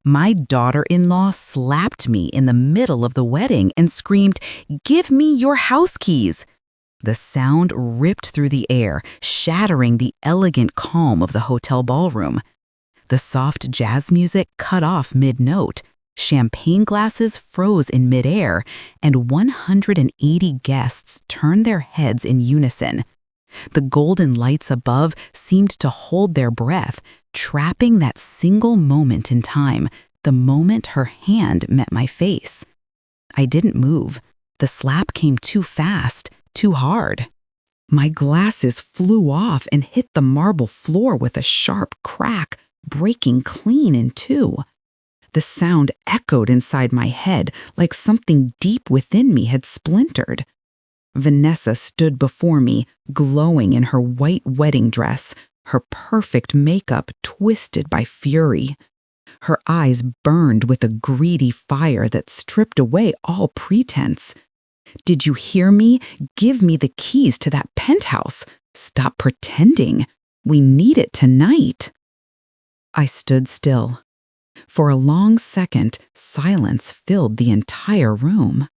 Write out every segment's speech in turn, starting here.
My daughter-in-law slapped me in the middle of the wedding and screamed, "Give me your house keys!" The sound ripped through the air, shattering the elegant calm of the hotel ballroom. The soft jazz music cut off mid-note, champagne glasses froze in midair, and 180 guests turned their heads in unison. The golden lights above seemed to hold their breath, trapping that single moment in time, the moment her hand met my face. I didn't move. The slap came too fast, too hard. My glasses flew off and hit the marble floor with a sharp crack, breaking clean in two. The sound echoed inside my head like something deep within me had splintered. Vanessa stood before me, glowing in her white wedding dress, her perfect makeup twisted by fury. Her eyes burned with a greedy fire that stripped away all pretense. "Did you hear me? Give me the keys to that penthouse. Stop pretending. We need it tonight." I stood still. For a long second, silence filled the entire room.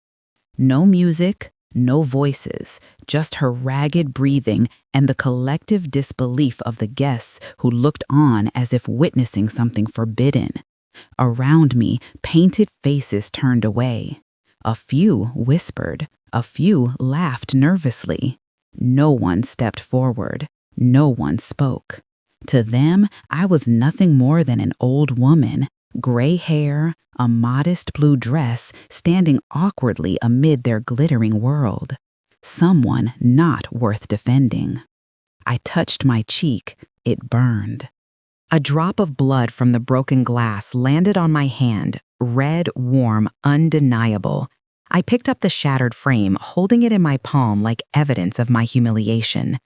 No music, no voices, just her ragged breathing and the collective disbelief of the guests who looked on as if witnessing something forbidden. Around me, painted faces turned away. A few whispered, a few laughed nervously. No one stepped forward. No one spoke. To them, I was nothing more than an old woman, gray hair, a modest blue dress, standing awkwardly amid their glittering world. Someone not worth defending. I touched my cheek. It burned. A drop of blood from the broken glass landed on my hand, red, warm, undeniable. I picked up the shattered frame, holding it in my palm like evidence of my humiliation.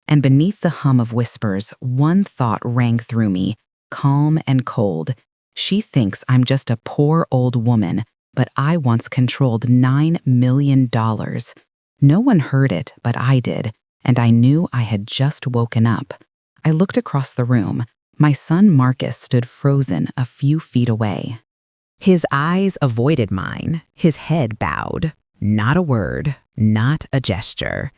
And beneath the hum of whispers, one thought rang through me, calm and cold. She thinks I'm just a poor old woman, but I once controlled $9 million. No one heard it, but I did, and I knew I had just woken up. I looked across the room. My son Marcus stood frozen a few feet away. His eyes avoided mine, his head bowed. Not a word, not a gesture.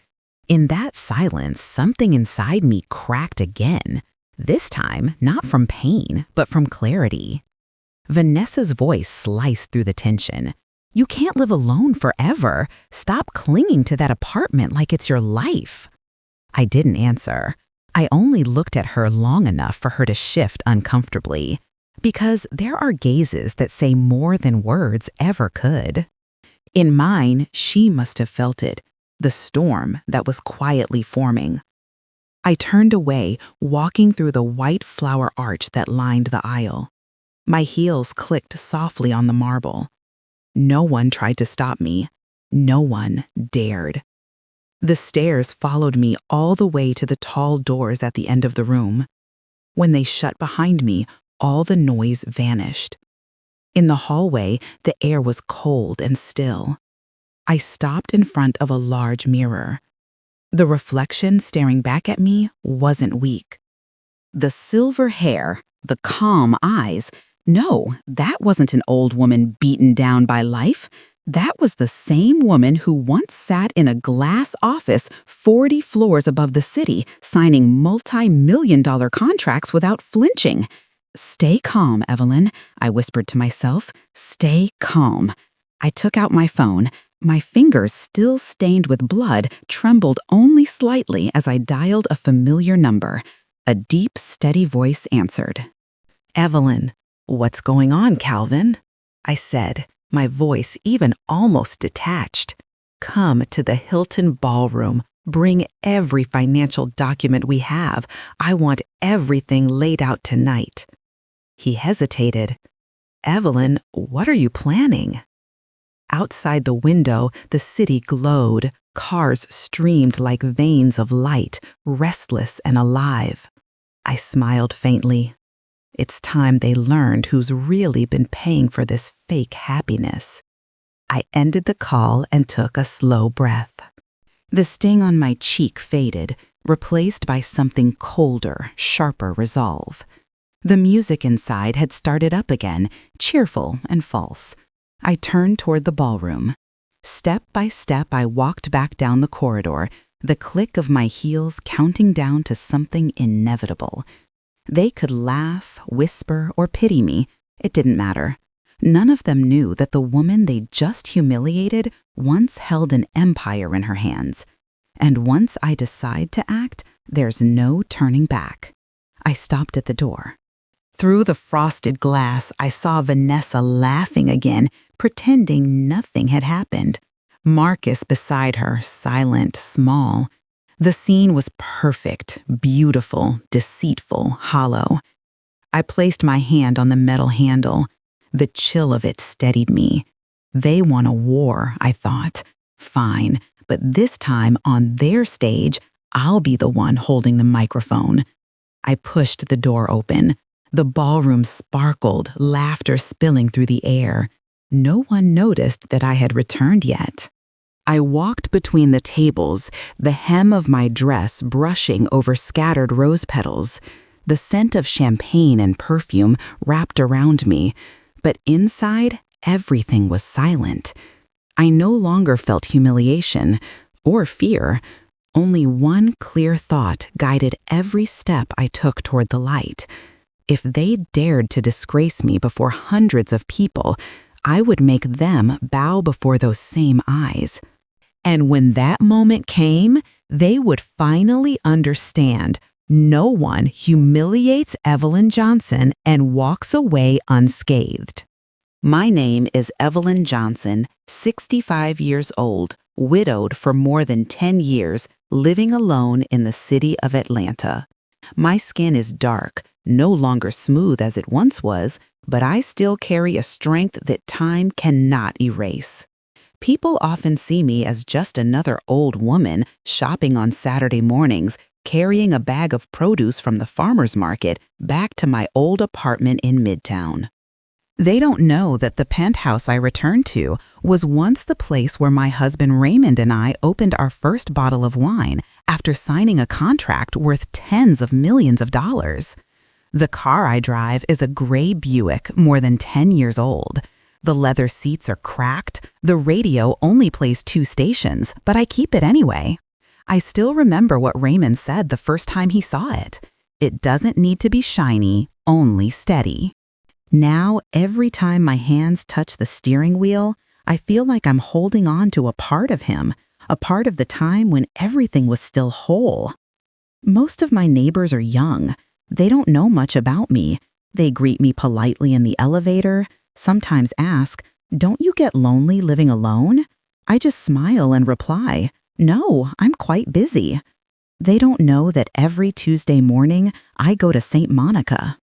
In that silence, something inside me cracked again. This time, not from pain, but from clarity. Vanessa's voice sliced through the tension. "You can't live alone forever. Stop clinging to that apartment like it's your life." I didn't answer. I only looked at her long enough for her to shift uncomfortably. Because there are gazes that say more than words ever could. In mine, she must have felt it, the storm that was quietly forming. I turned away, walking through the white flower arch that lined the aisle. My heels clicked softly on the marble. No one tried to stop me. No one dared. The stairs followed me all the way to the tall doors at the end of the room. When they shut behind me, all the noise vanished. In the hallway, the air was cold and still. I stopped in front of a large mirror. The reflection staring back at me wasn't weak. The silver hair, the calm eyes, no, that wasn't an old woman beaten down by life. That was the same woman who once sat in a glass office 40 floors above the city, signing multi-million-dollar contracts without flinching. "Stay calm, Evelyn," I whispered to myself. "Stay calm." I took out my phone. My fingers, still stained with blood, trembled only slightly as I dialed a familiar number. A deep, steady voice answered. "Evelyn." "What's going on, Calvin?" I said, my voice even almost detached. "Come to the Hilton Ballroom. Bring every financial document we have. I want everything laid out tonight." He hesitated. "Evelyn, what are you planning?" Outside the window, the city glowed. Cars streamed like veins of light, restless and alive. I smiled faintly. It's time they learned who's really been paying for this fake happiness. I ended the call and took a slow breath. The sting on my cheek faded, replaced by something colder, sharper resolve. The music inside had started up again, cheerful and false. I turned toward the ballroom. Step by step, I walked back down the corridor, the click of my heels counting down to something inevitable. They could laugh, whisper, or pity me. It didn't matter. None of them knew that the woman they just humiliated once held an empire in her hands. And once I decide to act, there's no turning back. I stopped at the door. Through the frosted glass, I saw Vanessa laughing again, pretending nothing had happened. Marcus beside her, silent, small. The scene was perfect, beautiful, deceitful, hollow. I placed my hand on the metal handle. The chill of it steadied me. They won a war, I thought. Fine, but this time on their stage, I'll be the one holding the microphone. I pushed the door open. The ballroom sparkled, laughter spilling through the air. No one noticed that I had returned yet. I walked between the tables, the hem of my dress brushing over scattered rose petals. The scent of champagne and perfume wrapped around me, but inside, everything was silent. I no longer felt humiliation or fear. Only one clear thought guided every step I took toward the light. If they dared to disgrace me before hundreds of people, I would make them bow before those same eyes. And when that moment came, they would finally understand no one humiliates Evelyn Johnson and walks away unscathed. My name is Evelyn Johnson, 65 years old, widowed for more than 10 years, living alone in the city of Atlanta. My skin is dark, no longer smooth as it once was, but I still carry a strength that time cannot erase. People often see me as just another old woman shopping on Saturday mornings, carrying a bag of produce from the farmer's market back to my old apartment in Midtown. They don't know that the penthouse I returned to was once the place where my husband Raymond and I opened our first bottle of wine after signing a contract worth tens of millions of dollars. The car I drive is a gray Buick more than 10 years old. The leather seats are cracked. The radio only plays 2 stations, but I keep it anyway. I still remember what Raymond said the first time he saw it. It doesn't need to be shiny, only steady. Now, every time my hands touch the steering wheel, I feel like I'm holding on to a part of him, a part of the time when everything was still whole. Most of my neighbors are young. They don't know much about me. They greet me politely in the elevator, sometimes ask, "Don't you get lonely living alone?" I just smile and reply, "No, I'm quite busy." They don't know that every Tuesday morning I go to St. Monica,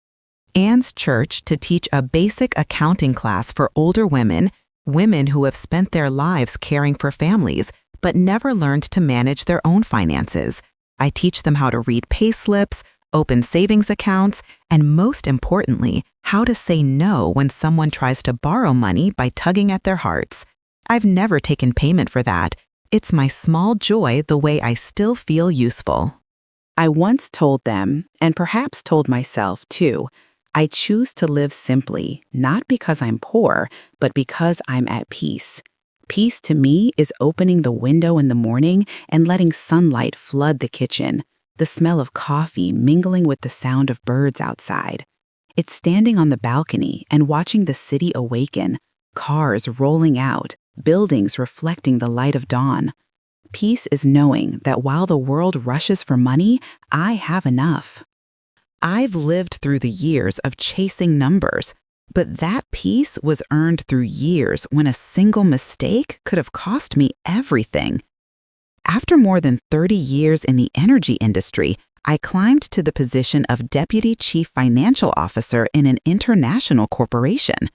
Anne's church, to teach a basic accounting class for older women, women who have spent their lives caring for families but never learned to manage their own finances. I teach them how to read pay slips, open savings accounts, and most importantly, how to say no when someone tries to borrow money by tugging at their hearts. I've never taken payment for that. It's my small joy the way I still feel useful. I once told them, and perhaps told myself too, I choose to live simply, not because I'm poor, but because I'm at peace. Peace to me is opening the window in the morning and letting sunlight flood the kitchen, the smell of coffee mingling with the sound of birds outside. It's standing on the balcony and watching the city awaken, cars rolling out, buildings reflecting the light of dawn. Peace is knowing that while the world rushes for money, I have enough. I've lived through the years of chasing numbers, but that peace was earned through years when a single mistake could have cost me everything. After more than 30 years in the energy industry, I climbed to the position of Deputy Chief Financial Officer in an international corporation.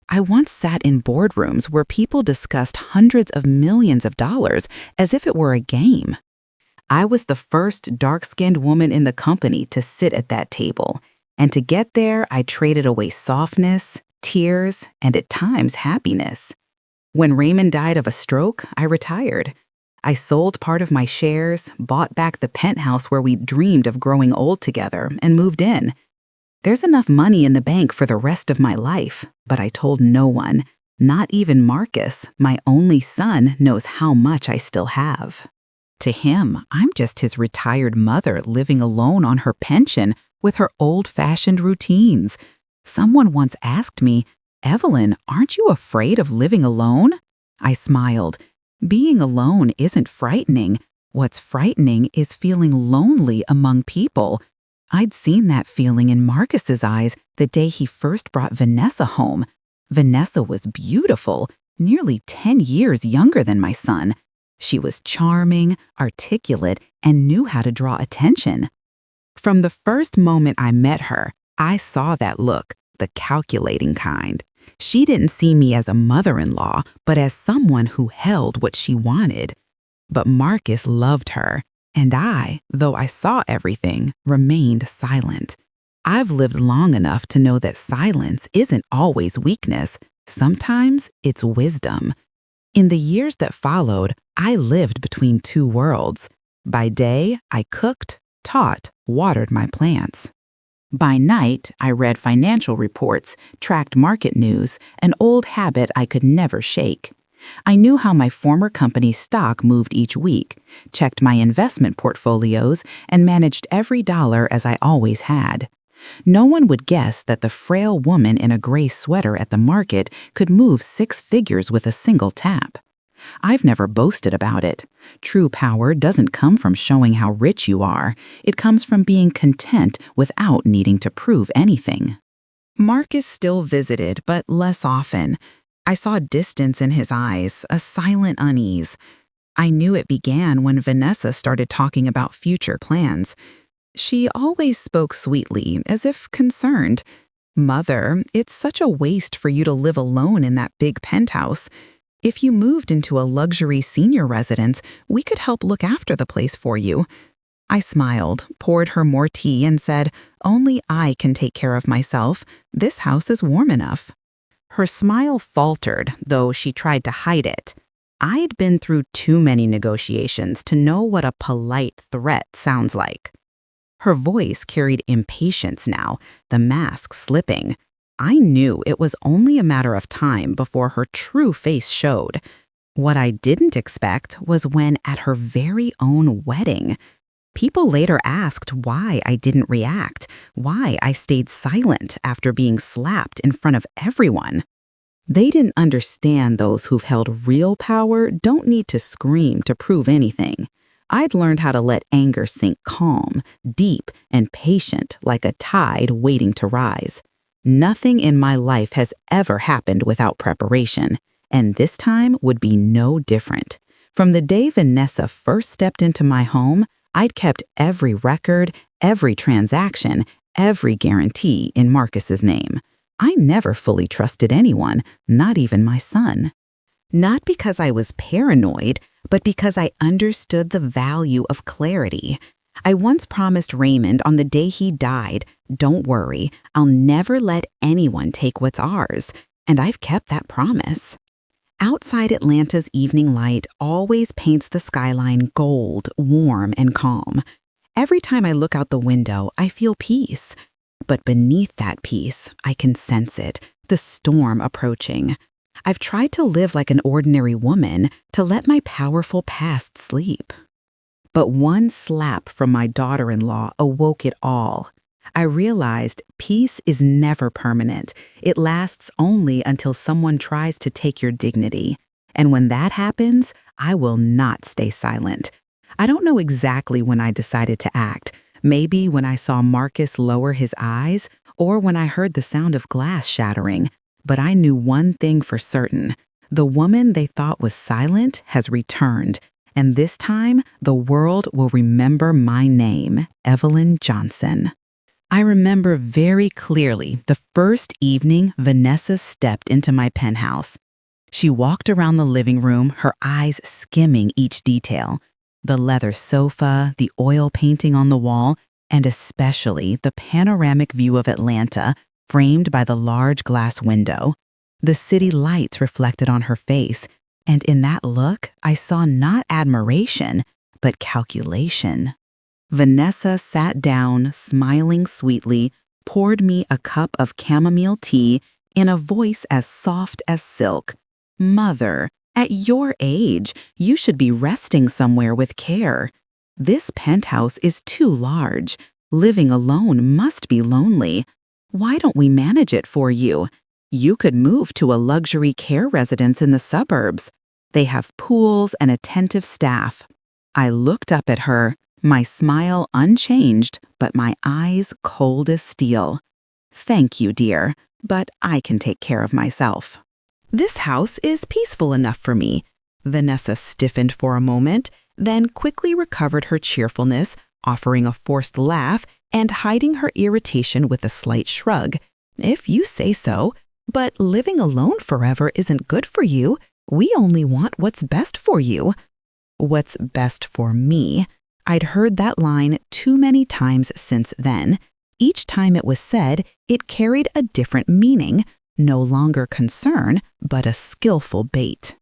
I once sat in boardrooms where people discussed hundreds of millions of dollars as if it were a game. I was the first dark-skinned woman in the company to sit at that table, and to get there, I traded away softness, tears, and at times happiness. When Raymond died of a stroke, I retired. I sold part of my shares, bought back the penthouse where we dreamed of growing old together, and moved in. There's enough money in the bank for the rest of my life, but I told no one. Not even Marcus, my only son, knows how much I still have. To him, I'm just his retired mother living alone on her pension with her old-fashioned routines. Someone once asked me, "Evelyn, aren't you afraid of living alone?" I smiled. Being alone isn't frightening. What's frightening is feeling lonely among people. I'd seen that feeling in Marcus's eyes the day he first brought Vanessa home. Vanessa was beautiful, nearly 10 years younger than my son. She was charming, articulate, and knew how to draw attention. From the first moment I met her, I saw that look, the calculating kind. She didn't see me as a mother-in-law, but as someone who held what she wanted. But Marcus loved her, and I, though I saw everything, remained silent. I've lived long enough to know that silence isn't always weakness. Sometimes it's wisdom. In the years that followed, I lived between two worlds. By day, I cooked, taught, watered my plants. By night, I read financial reports, tracked market news, an old habit I could never shake. I knew how my former company's stock moved each week, checked my investment portfolios, and managed every dollar as I always had. No one would guess that the frail woman in a gray sweater at the market could move 6 figures with a single tap. I've never boasted about it. True power doesn't come from showing how rich you are. It comes from being content without needing to prove anything. Marcus still visited, but less often. I saw distance in his eyes, a silent unease. I knew it began when Vanessa started talking about future plans. She always spoke sweetly, as if concerned. "Mother, it's such a waste for you to live alone in that big penthouse. If you moved into a luxury senior residence, we could help look after the place for you." I smiled, poured her more tea, and said, "Only I can take care of myself. This house is warm enough." Her smile faltered, though she tried to hide it. I'd been through too many negotiations to know what a polite threat sounds like. Her voice carried impatience now, the mask slipping. I knew it was only a matter of time before her true face showed. What I didn't expect was when, at her very own wedding, people later asked why I didn't react, why I stayed silent after being slapped in front of everyone. They didn't understand those who've held real power don't need to scream to prove anything. I'd learned how to let anger sink calm, deep, and patient like a tide waiting to rise. Nothing in my life has ever happened without preparation, and this time would be no different. From the day Vanessa first stepped into my home, I'd kept every record, every transaction, every guarantee in Marcus's name. I never fully trusted anyone, not even my son. Not because I was paranoid, but because I understood the value of clarity. I once promised Raymond on the day he died, "Don't worry, I'll never let anyone take what's ours," and I've kept that promise. Outside Atlanta's evening light always paints the skyline gold, warm, and calm. Every time I look out the window, I feel peace. But beneath that peace, I can sense it, the storm approaching. I've tried to live like an ordinary woman, to let my powerful past sleep. But one slap from my daughter-in-law awoke it all. I realized peace is never permanent. It lasts only until someone tries to take your dignity. And when that happens, I will not stay silent. I don't know exactly when I decided to act. Maybe when I saw Marcus lower his eyes, or when I heard the sound of glass shattering. But I knew one thing for certain. The woman they thought was silent has returned. And this time, the world will remember my name, Evelyn Johnson. I remember very clearly the first evening Vanessa stepped into my penthouse. She walked around the living room, her eyes skimming each detail. The leather sofa, the oil painting on the wall, and especially the panoramic view of Atlanta, framed by the large glass window. The city lights reflected on her face, and in that look, I saw not admiration, but calculation. Vanessa sat down, smiling sweetly, poured me a cup of chamomile tea in a voice as soft as silk. Mother, at your age, you should be resting somewhere with care. This penthouse is too large. Living alone must be lonely. Why don't we manage it for you? You could move to a luxury care residence in the suburbs. They have pools and attentive staff. I looked up at her, my smile unchanged, but my eyes cold as steel. Thank you, dear, but I can take care of myself. This house is peaceful enough for me. Vanessa stiffened for a moment, then quickly recovered her cheerfulness, offering a forced laugh and hiding her irritation with a slight shrug. If you say so, but living alone forever isn't good for you. We only want what's best for you. What's best for me? I'd heard that line too many times since then. Each time it was said, it carried a different meaning. No longer concern, but a skillful bait.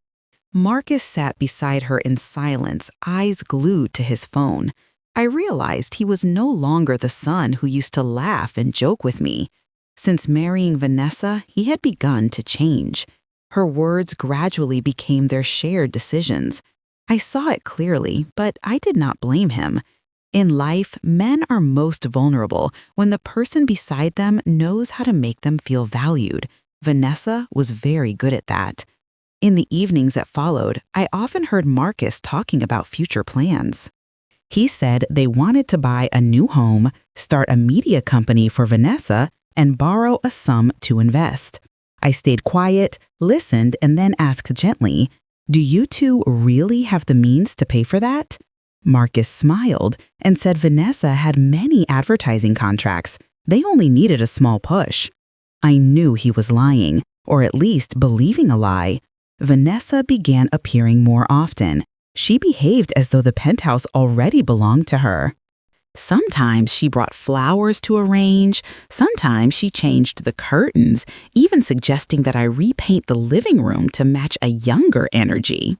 Marcus sat beside her in silence, eyes glued to his phone. I realized he was no longer the son who used to laugh and joke with me. Since marrying Vanessa, he had begun to change. Her words gradually became their shared decisions. I saw it clearly, but I did not blame him. In life, men are most vulnerable when the person beside them knows how to make them feel valued. Vanessa was very good at that. In the evenings that followed, I often heard Marcus talking about future plans. He said they wanted to buy a new home, start a media company for Vanessa, and borrow a sum to invest. I stayed quiet, listened, and then asked gently, "Do you two really have the means to pay for that?" Marcus smiled and said Vanessa had many advertising contracts. They only needed a small push. I knew he was lying, or at least believing a lie. Vanessa began appearing more often. She behaved as though the penthouse already belonged to her. Sometimes she brought flowers to arrange, sometimes she changed the curtains, even suggesting that I repaint the living room to match a younger energy.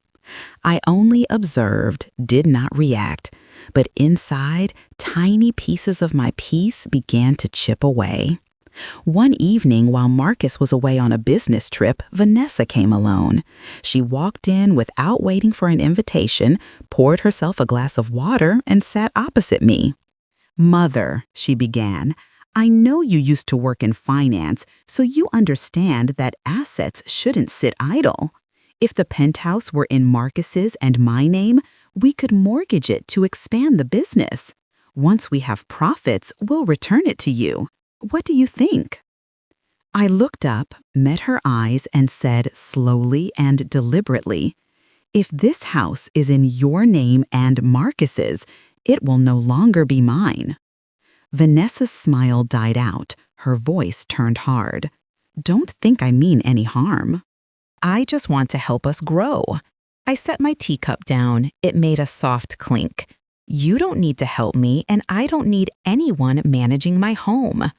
I only observed, did not react, but inside, tiny pieces of my peace began to chip away. One evening, while Marcus was away on a business trip, Vanessa came alone. She walked in without waiting for an invitation, poured herself a glass of water, and sat opposite me. "Mother," she began, "I know you used to work in finance, so you understand that assets shouldn't sit idle. If the penthouse were in Marcus's and my name, we could mortgage it to expand the business. Once we have profits, we'll return it to you. What do you think?" I looked up, met her eyes, and said slowly and deliberately, "If this house is in your name and Marcus's, it will no longer be mine." Vanessa's smile died out. Her voice turned hard. "Don't think I mean any harm. I just want to help us grow." I set my teacup down. It made a soft clink. "You don't need to help me, and I don't need anyone managing my home."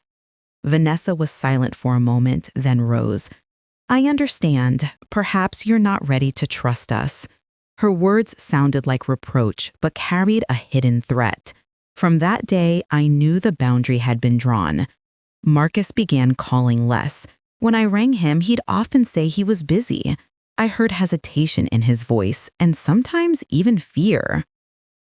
Vanessa was silent for a moment, then rose. "I understand. Perhaps you're not ready to trust us." Her words sounded like reproach, but carried a hidden threat. From that day, I knew the boundary had been drawn. Marcus began calling less. When I rang him, he'd often say he was busy. I heard hesitation in his voice, and sometimes even fear.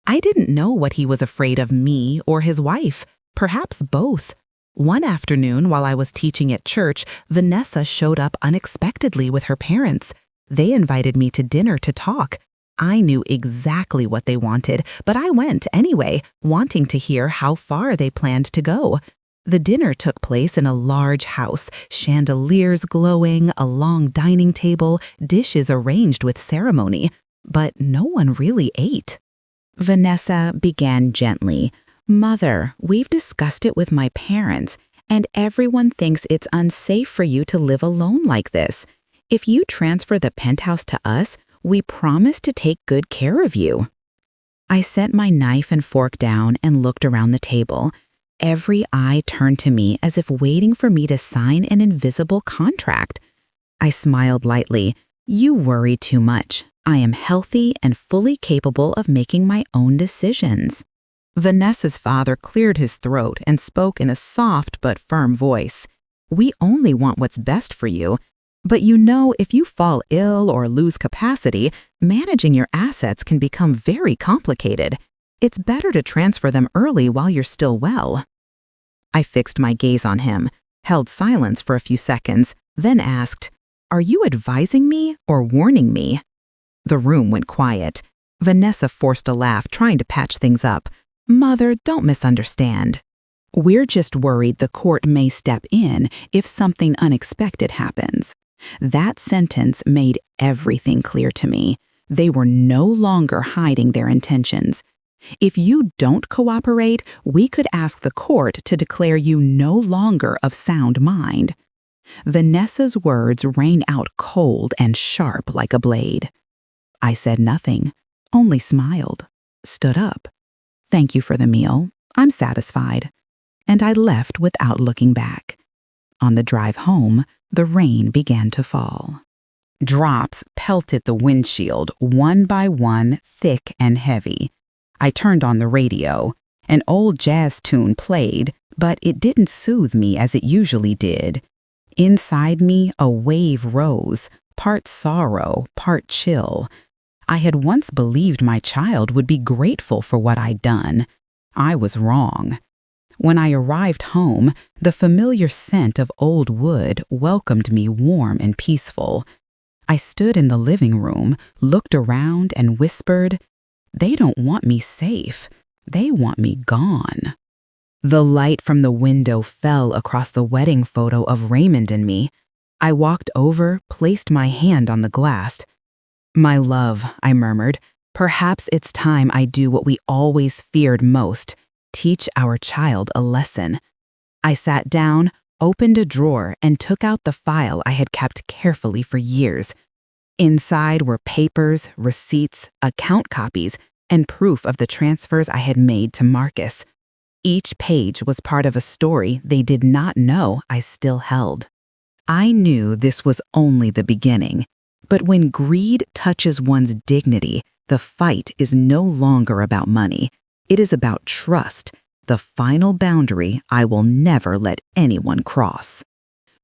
I didn't know what he was afraid of, me or his wife, perhaps both. One afternoon, while I was teaching at church, Vanessa showed up unexpectedly with her parents. They invited me to dinner to talk. I knew exactly what they wanted, but I went anyway, wanting to hear how far they planned to go. The dinner took place in a large house, chandeliers glowing, a long dining table, dishes arranged with ceremony, but no one really ate. Vanessa began gently, "Mother, we've discussed it with my parents, and everyone thinks it's unsafe for you to live alone like this. If you transfer the penthouse to us, we promise to take good care of you." I set my knife and fork down and looked around the table. Every eye turned to me as if waiting for me to sign an invisible contract. I smiled lightly. "You worry too much. I am healthy and fully capable of making my own decisions." Vanessa's father cleared his throat and spoke in a soft but firm voice. "We only want what's best for you. But you know, if you fall ill or lose capacity, managing your assets can become very complicated. It's better to transfer them early while you're still well." I fixed my gaze on him, held silence for a few seconds, then asked, "Are you advising me or warning me?" The room went quiet. Vanessa forced a laugh, trying to patch things up. "Mother, don't misunderstand. We're just worried the court may step in if something unexpected happens." That sentence made everything clear to me. They were no longer hiding their intentions. "If you don't cooperate, we could ask the court to declare you no longer of sound mind." Vanessa's words rang out cold and sharp like a blade. I said nothing, only smiled, stood up. "Thank you for the meal. I'm satisfied." And I left without looking back. On the drive home, the rain began to fall. Drops pelted the windshield one by one, thick and heavy. I turned on the radio. An old jazz tune played, but it didn't soothe me as it usually did. Inside me, a wave rose, part sorrow, part chill. I had once believed my child would be grateful for what I'd done. I was wrong. When I arrived home, the familiar scent of old wood welcomed me warm and peaceful. I stood in the living room, looked around, and whispered, "They don't want me safe. They want me gone." The light from the window fell across the wedding photo of Raymond and me. I walked over, placed my hand on the glass. "My love," I murmured, "perhaps it's time I do what we always feared most. Teach our child a lesson." I sat down, opened a drawer, and took out the file I had kept carefully for years. Inside were papers, receipts, account copies, and proof of the transfers I had made to Marcus. Each page was part of a story they did not know I still held. I knew this was only the beginning, but when greed touches one's dignity, the fight is no longer about money. It is about trust, the final boundary I will never let anyone cross.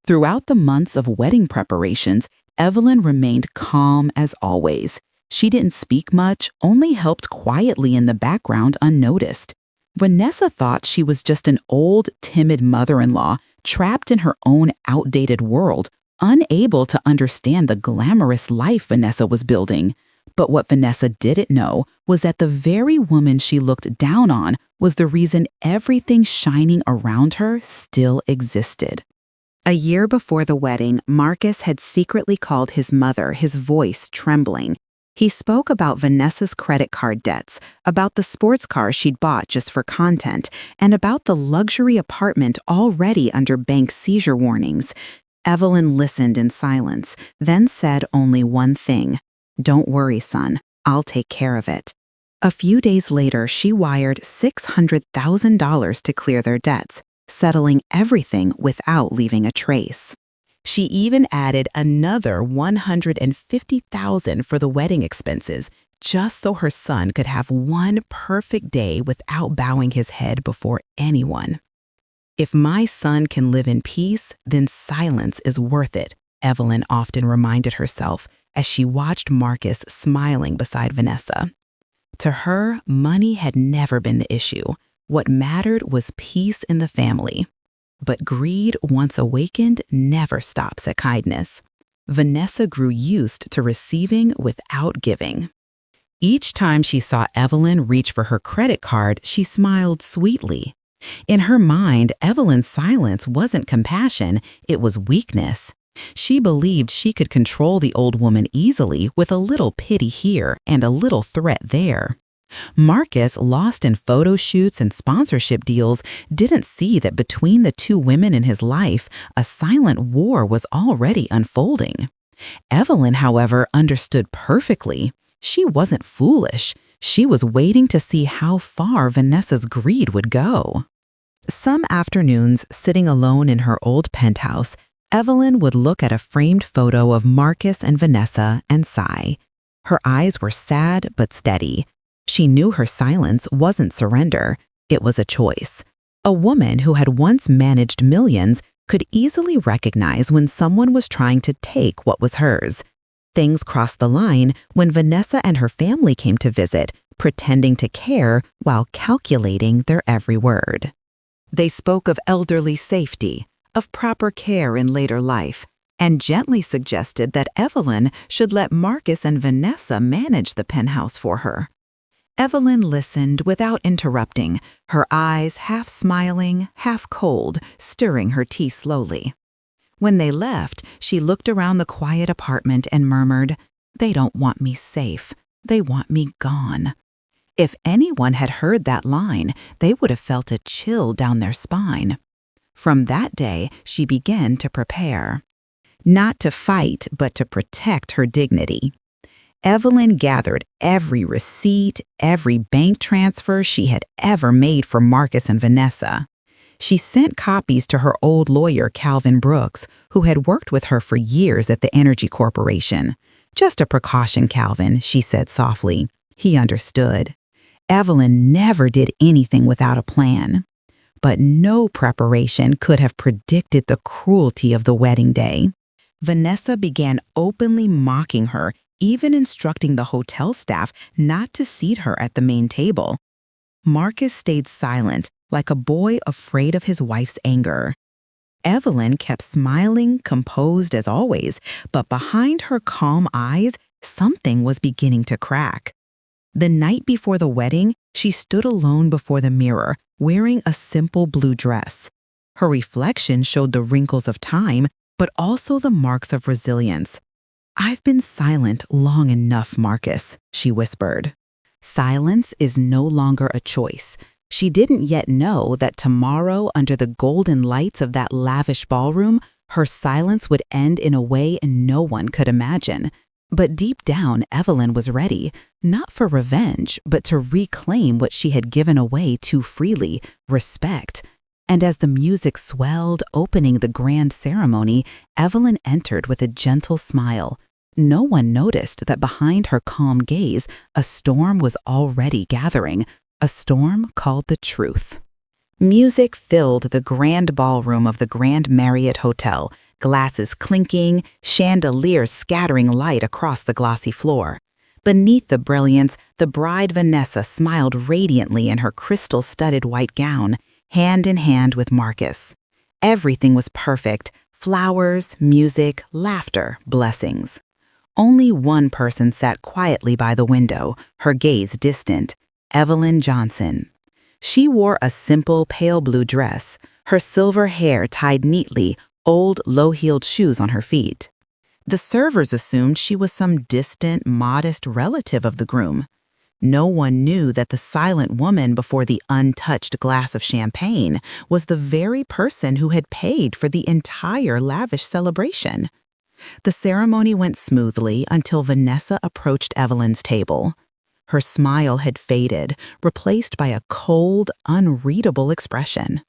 Throughout the months of wedding preparations, Evelyn remained calm as always. She didn't speak much, only helped quietly in the background unnoticed. Vanessa thought she was just an old, timid mother-in-law trapped in her own outdated world, unable to understand the glamorous life Vanessa was building. But what Vanessa didn't know was that the very woman she looked down on was the reason everything shining around her still existed. A year before the wedding, Marcus had secretly called his mother, his voice trembling. He spoke about Vanessa's credit card debts, about the sports car she'd bought just for content, and about the luxury apartment already under bank seizure warnings. Evelyn listened in silence, then said only one thing. "Don't worry, son. I'll take care of it." A few days later, she wired $600,000 to clear their debts, settling everything without leaving a trace. She even added another $150,000 for the wedding expenses, just so her son could have one perfect day without bowing his head before anyone. "If my son can live in peace, then silence is worth it," Evelyn often reminded herself as she watched Marcus smiling beside Vanessa. To her, money had never been the issue. What mattered was peace in the family. But greed, once awakened, never stops at kindness. Vanessa grew used to receiving without giving. Each time she saw Evelyn reach for her credit card, she smiled sweetly. In her mind, Evelyn's silence wasn't compassion, it was weakness. She believed she could control the old woman easily with a little pity here and a little threat there. Marcus, lost in photo shoots and sponsorship deals, didn't see that between the two women in his life, a silent war was already unfolding. Evelyn, however, understood perfectly. She wasn't foolish. She was waiting to see how far Vanessa's greed would go. Some afternoons, sitting alone in her old penthouse, Evelyn would look at a framed photo of Marcus and Vanessa and sigh. Her eyes were sad but steady. She knew her silence wasn't surrender, it was a choice. A woman who had once managed millions could easily recognize when someone was trying to take what was hers. Things crossed the line when Vanessa and her family came to visit, pretending to care while calculating their every word. They spoke of elderly safety, of proper care in later life, and gently suggested that Evelyn should let Marcus and Vanessa manage the penthouse for her. Evelyn listened without interrupting, her eyes half smiling, half cold, stirring her tea slowly. When they left, she looked around the quiet apartment and murmured, "They don't want me safe. They want me gone." If anyone had heard that line, they would have felt a chill down their spine. From that day, she began to prepare. Not to fight, but to protect her dignity. Evelyn gathered every receipt, every bank transfer she had ever made for Marcus and Vanessa. She sent copies to her old lawyer, Calvin Brooks, who had worked with her for years at the Energy Corporation. "Just a precaution, Calvin," she said softly. He understood. Evelyn never did anything without a plan. But no preparation could have predicted the cruelty of the wedding day. Vanessa began openly mocking her, even instructing the hotel staff not to seat her at the main table. Marcus stayed silent, like a boy afraid of his wife's anger. Evelyn kept smiling, composed as always, but behind her calm eyes, something was beginning to crack. The night before the wedding, she stood alone before the mirror, wearing a simple blue dress. Her reflection showed the wrinkles of time, but also the marks of resilience. "I've been silent long enough, Marcus," she whispered. Silence is no longer a choice. She didn't yet know that tomorrow, under the golden lights of that lavish ballroom, her silence would end in a way no one could imagine. But deep down, Evelyn was ready, not for revenge, but to reclaim what she had given away too freely, respect. And as the music swelled, opening the grand ceremony, Evelyn entered with a gentle smile. No one noticed that behind her calm gaze, a storm was already gathering, a storm called the truth. Music filled the grand ballroom of the Grand Marriott Hotel, glasses clinking, chandeliers scattering light across the glossy floor. Beneath the brilliance, the bride Vanessa smiled radiantly in her crystal-studded white gown, hand in hand with Marcus. Everything was perfect: flowers, music, laughter, blessings. Only one person sat quietly by the window, her gaze distant: Evelyn Johnson. She wore a simple pale blue dress, her silver hair tied neatly, old low-heeled shoes on her feet. The servers assumed she was some distant, modest relative of the groom. No one knew that the silent woman before the untouched glass of champagne was the very person who had paid for the entire lavish celebration. The ceremony went smoothly until Vanessa approached Evelyn's table. Her smile had faded, replaced by a cold, unreadable expression.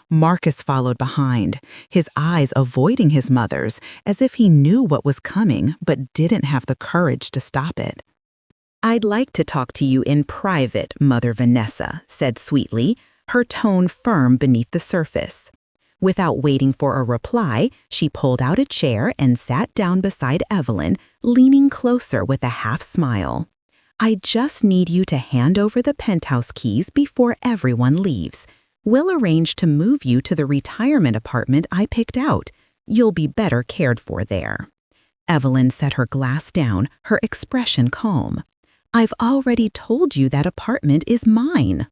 Marcus followed behind, his eyes avoiding his mother's, as if he knew what was coming but didn't have the courage to stop it. "I'd like to talk to you in private, Mother Vanessa," said sweetly, her tone firm beneath the surface. Without waiting for a reply, she pulled out a chair and sat down beside Evelyn, leaning closer with a half-smile. "I just need you to hand over the penthouse keys before everyone leaves. We'll arrange to move you to the retirement apartment I picked out. You'll be better cared for there." Evelyn set her glass down, her expression calm. "I've already told you that apartment is mine."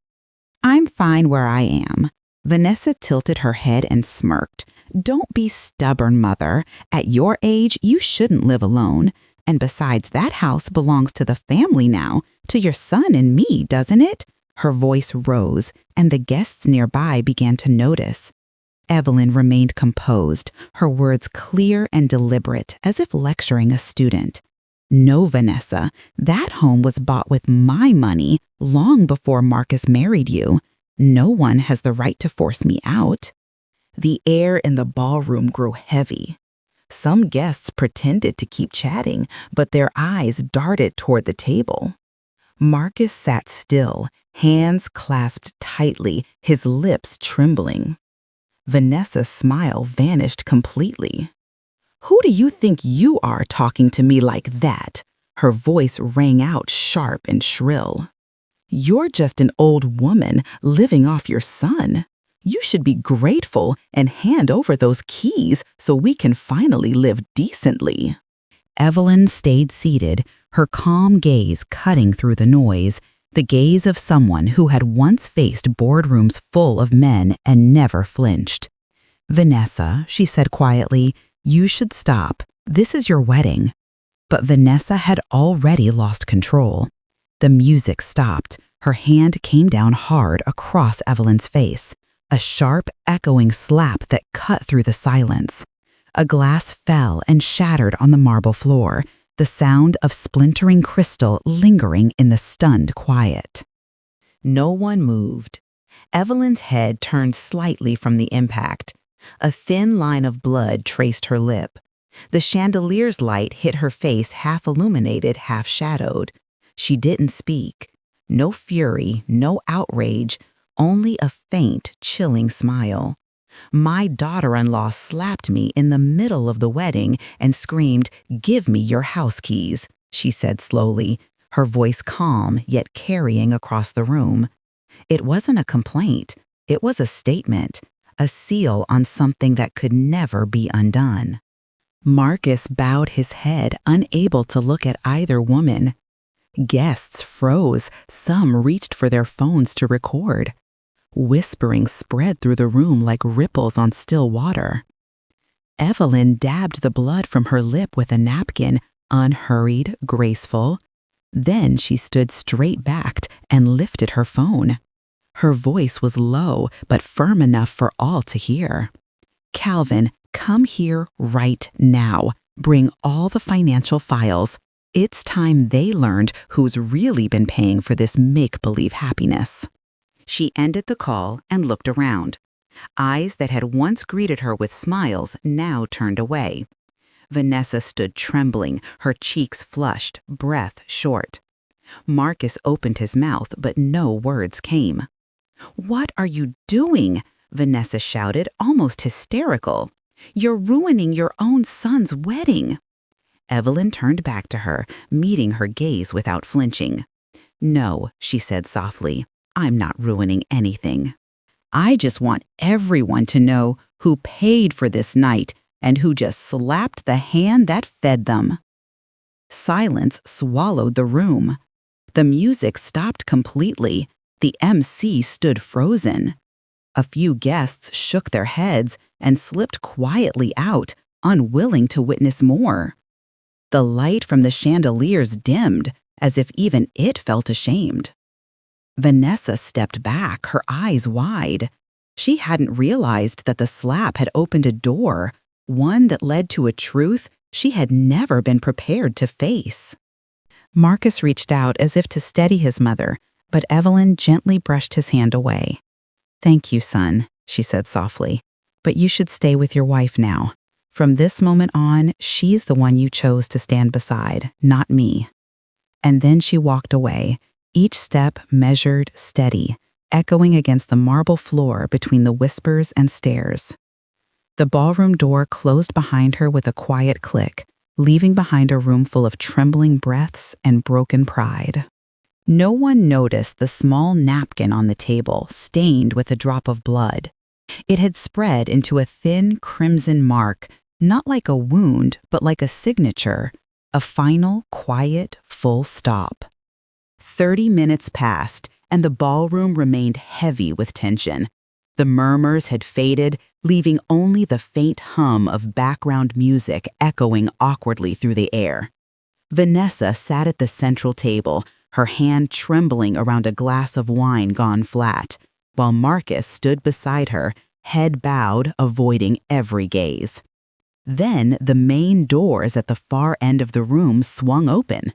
"I'm fine where I am." Vanessa tilted her head and smirked. "Don't be stubborn, Mother. At your age, you shouldn't live alone. And besides, that house belongs to the family now, to your son and me, doesn't it?" Her voice rose, and the guests nearby began to notice. Evelyn remained composed, her words clear and deliberate, as if lecturing a student. "No, Vanessa, that home was bought with my money long before Marcus married you. No one has the right to force me out." The air in the ballroom grew heavy. Some guests pretended to keep chatting, but their eyes darted toward the table. Marcus sat still, hands clasped tightly, his lips trembling. Vanessa's smile vanished completely. "Who do you think you are talking to me like that?" Her voice rang out sharp and shrill. "You're just an old woman living off your son. You should be grateful and hand over those keys so we can finally live decently." Evelyn stayed seated, her calm gaze cutting through the noise, the gaze of someone who had once faced boardrooms full of men and never flinched. "Vanessa," she said quietly, "you should stop. This is your wedding." But Vanessa had already lost control. The music stopped. Her hand came down hard across Evelyn's face, a sharp, echoing slap that cut through the silence. A glass fell and shattered on the marble floor, the sound of splintering crystal lingering in the stunned quiet. No one moved. Evelyn's head turned slightly from the impact. A thin line of blood traced her lip. The chandelier's light hit her face, half illuminated, half shadowed. She didn't speak. No fury, no outrage, only a faint, chilling smile. "My daughter-in-law slapped me in the middle of the wedding and screamed, 'Give me your house keys,'" she said slowly, her voice calm yet carrying across the room. It wasn't a complaint. It was a statement, a seal on something that could never be undone. Marcus bowed his head, unable to look at either woman. Guests froze, some reached for their phones to record. Whispering spread through the room like ripples on still water. Evelyn dabbed the blood from her lip with a napkin, unhurried, graceful. Then she stood straight-backed and lifted her phone. Her voice was low, but firm enough for all to hear. "Calvin, come here right now. Bring all the financial files. It's time they learned who's really been paying for this make-believe happiness." She ended the call and looked around. Eyes that had once greeted her with smiles now turned away. Vanessa stood trembling, her cheeks flushed, breath short. Marcus opened his mouth, but no words came. "What are you doing?" Vanessa shouted, almost hysterical. "You're ruining your own son's wedding." Evelyn turned back to her, meeting her gaze without flinching. "No," she said softly, "I'm not ruining anything. I just want everyone to know who paid for this night and who just slapped the hand that fed them." Silence swallowed the room. The music stopped completely. The MC stood frozen. A few guests shook their heads and slipped quietly out, unwilling to witness more. The light from the chandeliers dimmed, as if even it felt ashamed. Vanessa stepped back, her eyes wide. She hadn't realized that the slap had opened a door, one that led to a truth she had never been prepared to face. Marcus reached out as if to steady his mother, but Evelyn gently brushed his hand away. "Thank you, son," she said softly, "but you should stay with your wife now. From this moment on, she's the one you chose to stand beside, not me." And then she walked away, each step measured, steady, echoing against the marble floor between the whispers and stares. The ballroom door closed behind her with a quiet click, leaving behind a room full of trembling breaths and broken pride. No one noticed the small napkin on the table, stained with a drop of blood. It had spread into a thin crimson mark, not like a wound, but like a signature, a final, quiet, full stop. 30 minutes passed, and the ballroom remained heavy with tension. The murmurs had faded, leaving only the faint hum of background music echoing awkwardly through the air. Vanessa sat at the central table, her hand trembling around a glass of wine gone flat, while Marcus stood beside her, head bowed, avoiding every gaze. Then the main doors at the far end of the room swung open.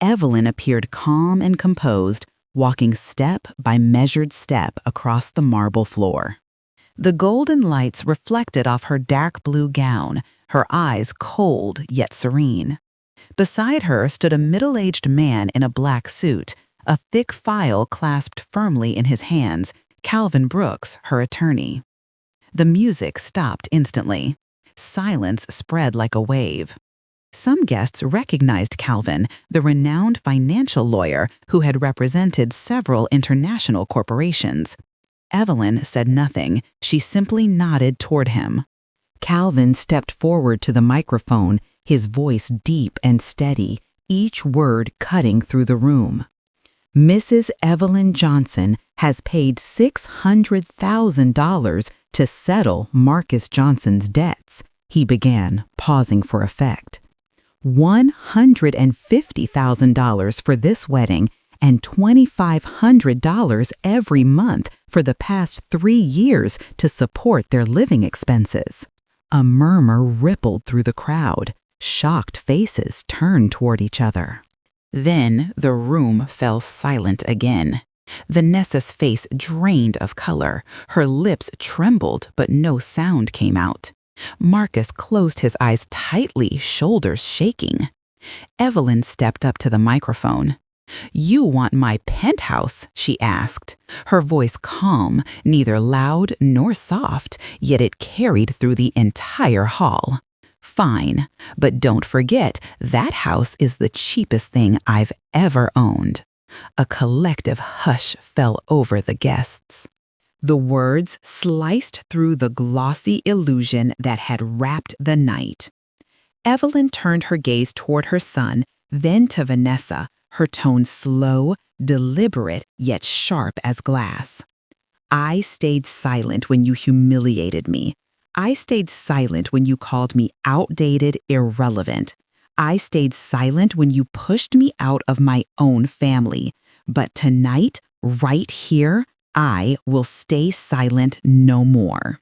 Evelyn appeared calm and composed, walking step by measured step across the marble floor. The golden lights reflected off her dark blue gown, her eyes cold yet serene. Beside her stood a middle-aged man in a black suit, a thick file clasped firmly in his hands, Calvin Brooks, her attorney. The music stopped instantly. Silence spread like a wave. Some guests recognized Calvin, the renowned financial lawyer who had represented several international corporations. Evelyn said nothing. She simply nodded toward him. Calvin stepped forward to the microphone, his voice deep and steady, each word cutting through the room. Mrs. Evelyn Johnson has paid $600,000 to settle Marcus Johnson's debts, he began, pausing for effect. $150,000 for this wedding and $2,500 every month for the past 3 years to support their living expenses. A murmur rippled through the crowd. Shocked faces turned toward each other. Then the room fell silent again. Vanessa's face drained of color. Her lips trembled, but no sound came out. Marcus closed his eyes tightly, shoulders shaking. Evelyn stepped up to the microphone. "You want my penthouse?" she asked, her voice calm, neither loud nor soft, yet it carried through the entire hall. "Fine, but don't forget that house is the cheapest thing I've ever owned." A collective hush fell over the guests. The words sliced through the glossy illusion that had wrapped the night. Evelyn turned her gaze toward her son, then to Vanessa, her tone slow, deliberate, yet sharp as glass. "I stayed silent when you humiliated me. I stayed silent when you called me outdated, irrelevant. I stayed silent when you pushed me out of my own family. But tonight, right here, I will stay silent no more."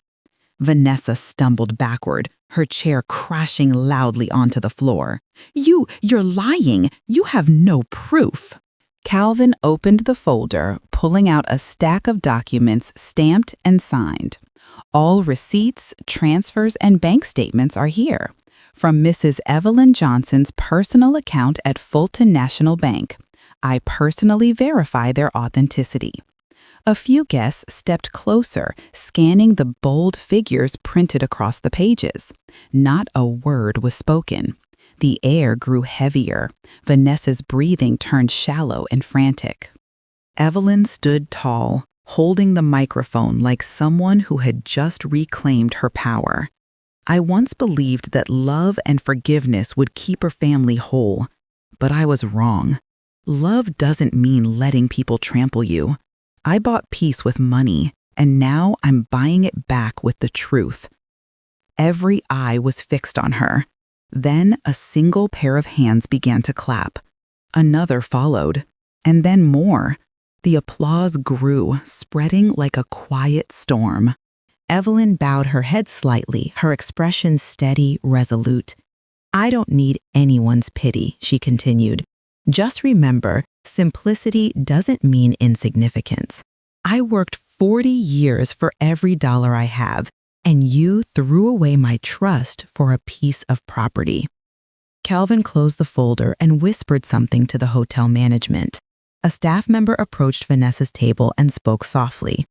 Vanessa stumbled backward, her chair crashing loudly onto the floor. You're lying. You have no proof." Calvin opened the folder, pulling out a stack of documents stamped and signed. "All receipts, transfers, and bank statements are here. From Mrs. Evelyn Johnson's personal account at Fulton National Bank. I personally verify their authenticity." A few guests stepped closer, scanning the bold figures printed across the pages. Not a word was spoken. The air grew heavier. Vanessa's breathing turned shallow and frantic. Evelyn stood tall, holding the microphone like someone who had just reclaimed her power. "I once believed that love and forgiveness would keep her family whole, but I was wrong. Love doesn't mean letting people trample you. I bought peace with money, and now I'm buying it back with the truth." Every eye was fixed on her. Then a single pair of hands began to clap. Another followed, and then more. The applause grew, spreading like a quiet storm. Evelyn bowed her head slightly, her expression steady, resolute. "I don't need anyone's pity," she continued. "Just remember, simplicity doesn't mean insignificance. I worked 40 years for every dollar I have, and you threw away my trust for a piece of property." Calvin closed the folder and whispered something to the hotel management. A staff member approached Vanessa's table and spoke softly.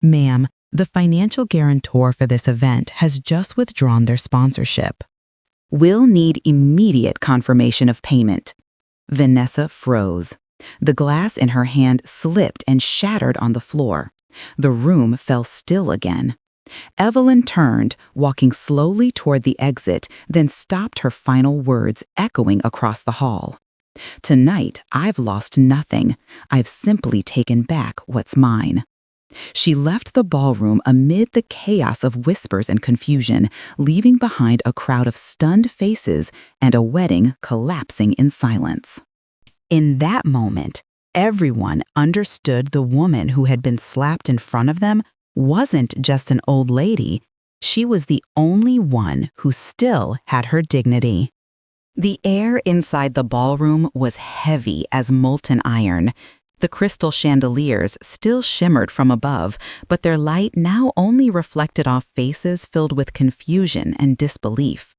"Ma'am, the financial guarantor for this event has just withdrawn their sponsorship. We'll need immediate confirmation of payment." Vanessa froze. The glass in her hand slipped and shattered on the floor. The room fell still again. Evelyn turned, walking slowly toward the exit, then stopped, her final words echoing across the hall. "Tonight, I've lost nothing. I've simply taken back what's mine." She left the ballroom amid the chaos of whispers and confusion, leaving behind a crowd of stunned faces and a wedding collapsing in silence. In that moment, everyone understood the woman who had been slapped in front of them wasn't just an old lady. She was the only one who still had her dignity. The air inside the ballroom was heavy as molten iron. The crystal chandeliers still shimmered from above, but their light now only reflected off faces filled with confusion and disbelief.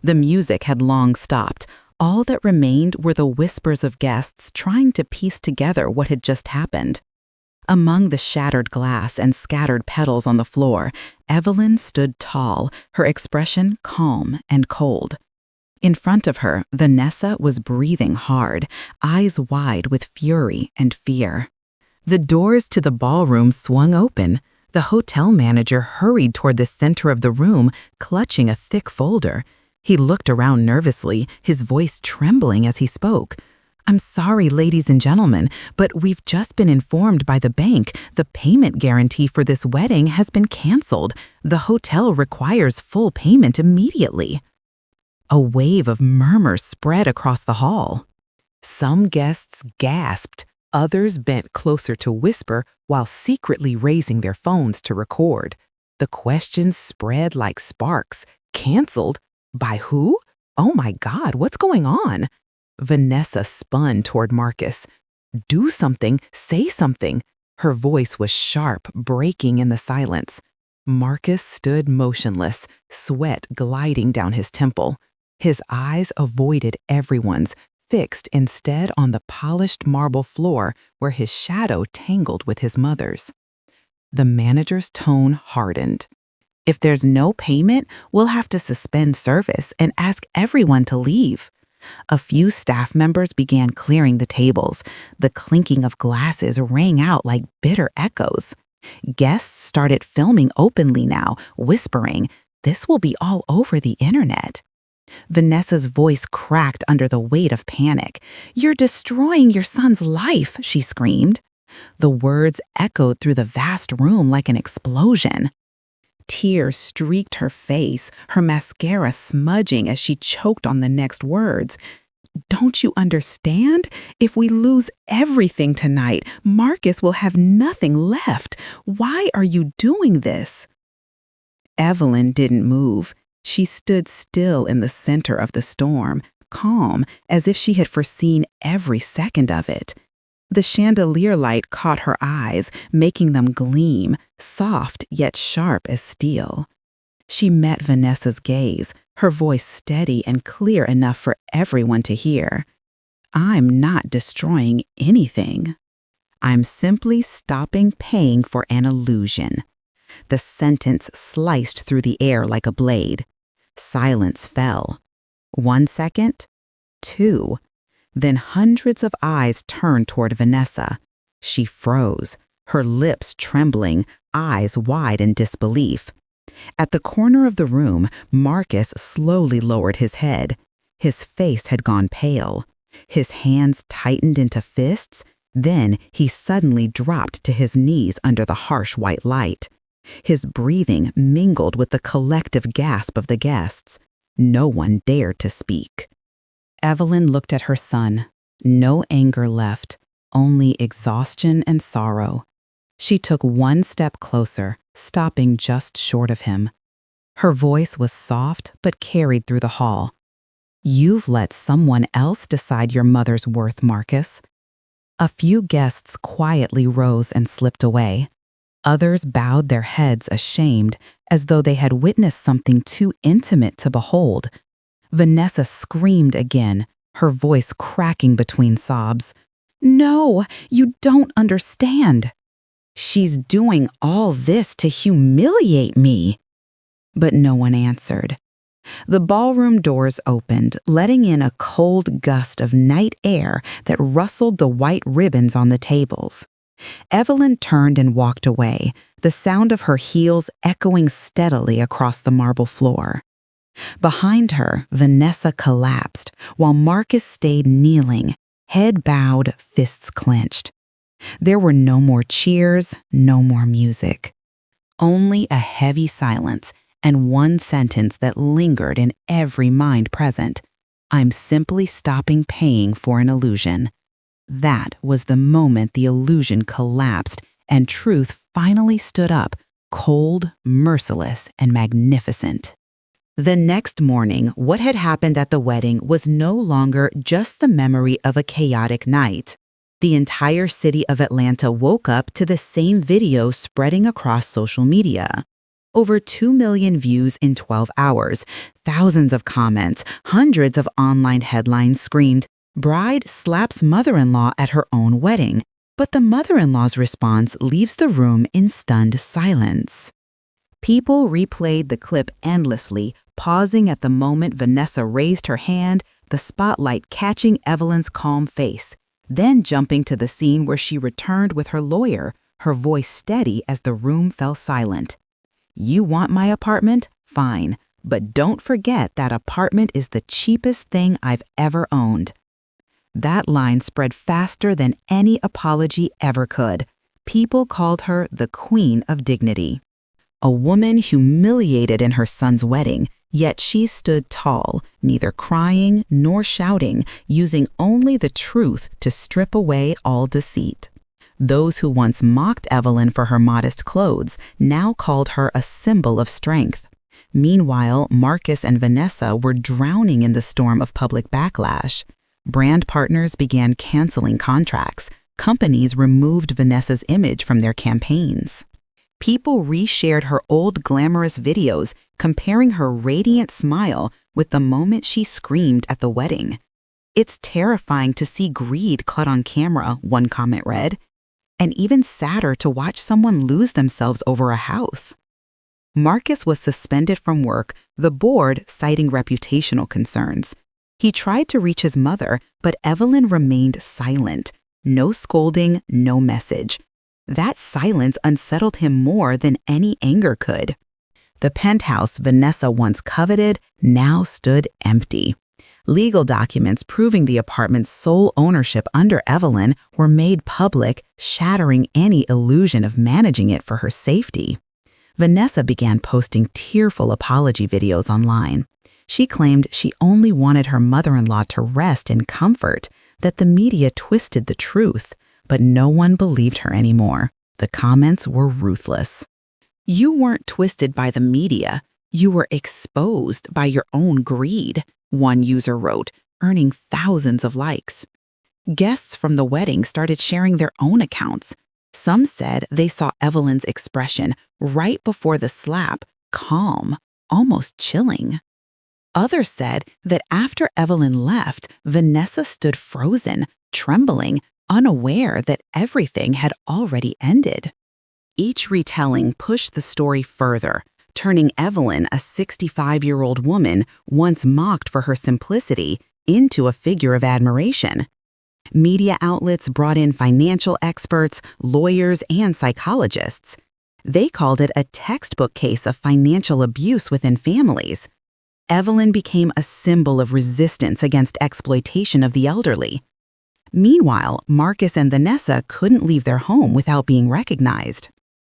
The music had long stopped. All that remained were the whispers of guests trying to piece together what had just happened. Among the shattered glass and scattered petals on the floor, Evelyn stood tall, her expression calm and cold. In front of her, Vanessa was breathing hard, eyes wide with fury and fear. The doors to the ballroom swung open. The hotel manager hurried toward the center of the room, clutching a thick folder. He looked around nervously, his voice trembling as he spoke. "I'm sorry, ladies and gentlemen, but we've just been informed by the bank the payment guarantee for this wedding has been canceled. The hotel requires full payment immediately." A wave of murmurs spread across the hall. Some guests gasped, others bent closer to whisper while secretly raising their phones to record. The questions spread like sparks. Canceled? By who? Oh my God, what's going on? Vanessa spun toward Marcus. "Do something, say something." Her voice was sharp, breaking in the silence. Marcus stood motionless, sweat gliding down his temple. His eyes avoided everyone's, fixed instead on the polished marble floor where his shadow tangled with his mother's. The manager's tone hardened. "If there's no payment, we'll have to suspend service and ask everyone to leave." A few staff members began clearing the tables. The clinking of glasses rang out like bitter echoes. Guests started filming openly now, whispering, "This will be all over the internet." Vanessa's voice cracked under the weight of panic. "You're destroying your son's life," she screamed. The words echoed through the vast room like an explosion. Tears streaked her face, her mascara smudging as she choked on the next words. "Don't you understand? If we lose everything tonight, Marcus will have nothing left. Why are you doing this?" Evelyn didn't move. She stood still in the center of the storm, calm, as if she had foreseen every second of it. The chandelier light caught her eyes, making them gleam, soft yet sharp as steel. She met Vanessa's gaze, her voice steady and clear enough for everyone to hear. "I'm not destroying anything. I'm simply stopping paying for an illusion." The sentence sliced through the air like a blade. Silence fell. 1 second, 2. Then hundreds of eyes turned toward Vanessa. She froze, her lips trembling, eyes wide in disbelief. At the corner of the room, Marcus slowly lowered his head. His face had gone pale. His hands tightened into fists. Then he suddenly dropped to his knees under the harsh white light. His breathing mingled with the collective gasp of the guests. No one dared to speak. Evelyn looked at her son. No anger left, only exhaustion and sorrow. She took one step closer, stopping just short of him. Her voice was soft but carried through the hall. "You've let someone else decide your mother's worth, Marcus." A few guests quietly rose and slipped away. Others bowed their heads ashamed, as though they had witnessed something too intimate to behold. Vanessa screamed again, her voice cracking between sobs. "No, you don't understand. She's doing all this to humiliate me." But no one answered. The ballroom doors opened, letting in a cold gust of night air that rustled the white ribbons on the tables. Evelyn turned and walked away, the sound of her heels echoing steadily across the marble floor. Behind her, Vanessa collapsed, while Marcus stayed kneeling, head bowed, fists clenched. There were no more cheers, no more music. Only a heavy silence and one sentence that lingered in every mind present. "I'm simply stopping paying for an illusion." That was the moment the illusion collapsed and truth finally stood up, cold, merciless, and magnificent. The next morning, what had happened at the wedding was no longer just the memory of a chaotic night. The entire city of Atlanta woke up to the same video spreading across social media. Over 2 million views in 12 hours, thousands of comments, hundreds of online headlines screamed, "Bride slaps mother-in-law at her own wedding." But the mother-in-law's response leaves the room in stunned silence. People replayed the clip endlessly, pausing at the moment Vanessa raised her hand, the spotlight catching Evelyn's calm face, then jumping to the scene where she returned with her lawyer, her voice steady as the room fell silent. "You want my apartment? Fine. But don't forget that apartment is the cheapest thing I've ever owned." That line spread faster than any apology ever could. People called her the Queen of Dignity. A woman humiliated in her son's wedding, yet she stood tall, neither crying nor shouting, using only the truth to strip away all deceit. Those who once mocked Evelyn for her modest clothes now called her a symbol of strength. Meanwhile, Marcus and Vanessa were drowning in the storm of public backlash. Brand partners began canceling contracts. Companies removed Vanessa's image from their campaigns. People reshared her old glamorous videos, comparing her radiant smile with the moment she screamed at the wedding. "It's terrifying to see greed caught on camera," one comment read, "and even sadder to watch someone lose themselves over a house." Marcus was suspended from work, the board citing reputational concerns. He tried to reach his mother, but Evelyn remained silent. No scolding, no message. That silence unsettled him more than any anger could. The penthouse Vanessa once coveted now stood empty. Legal documents proving the apartment's sole ownership under Evelyn were made public, shattering any illusion of managing it for her safety. Vanessa began posting tearful apology videos online. She claimed she only wanted her mother-in-law to rest in comfort, that the media twisted the truth, but no one believed her anymore. The comments were ruthless. "You weren't twisted by the media. You were exposed by your own greed," one user wrote, earning thousands of likes. Guests from the wedding started sharing their own accounts. Some said they saw Evelyn's expression right before the slap, calm, almost chilling. Others said that after Evelyn left, Vanessa stood frozen, trembling, unaware that everything had already ended. Each retelling pushed the story further, turning Evelyn, a 65-year-old woman once mocked for her simplicity, into a figure of admiration. Media outlets brought in financial experts, lawyers, and psychologists. They called it a textbook case of financial abuse within families. Evelyn became a symbol of resistance against exploitation of the elderly. Meanwhile, Marcus and Vanessa couldn't leave their home without being recognized.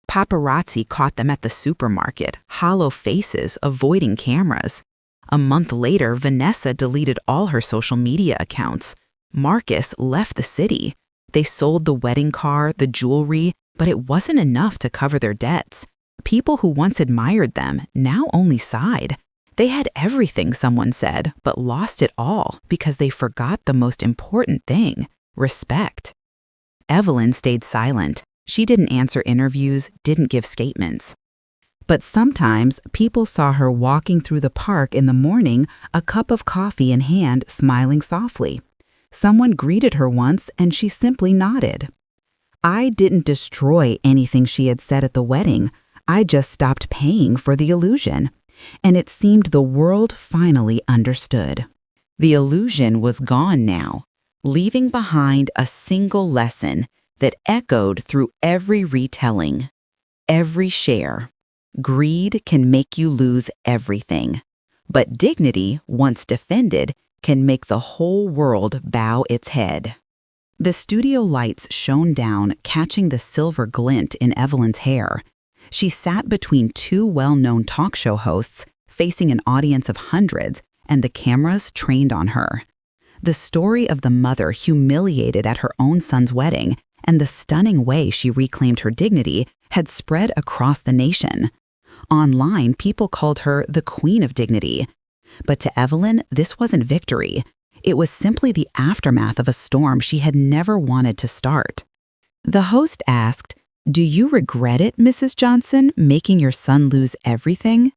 Paparazzi caught them at the supermarket, hollow faces avoiding cameras. A month later, Vanessa deleted all her social media accounts. Marcus left the city. They sold the wedding car, the jewelry, but it wasn't enough to cover their debts. People who once admired them now only sighed. They had everything, someone said, but lost it all because they forgot the most important thing: respect. Evelyn stayed silent. She didn't answer interviews, didn't give statements. But sometimes people saw her walking through the park in the morning, a cup of coffee in hand, smiling softly. Someone greeted her once and she simply nodded. "I didn't destroy anything," she had said at the wedding. "I just stopped paying for the illusion." And it seemed the world finally understood. The illusion was gone now, leaving behind a single lesson that echoed through every retelling, every share. Greed can make you lose everything, but dignity, once defended, can make the whole world bow its head. The studio lights shone down, catching the silver glint in Evelyn's hair. She sat between two well-known talk show hosts, facing an audience of hundreds, and the cameras trained on her. The story of the mother humiliated at her own son's wedding and the stunning way she reclaimed her dignity had spread across the nation. Online, people called her the Queen of Dignity. But to Evelyn, this wasn't victory. It was simply the aftermath of a storm she had never wanted to start. The host asked, "Do you regret it, Mrs. Johnson, making your son lose everything?"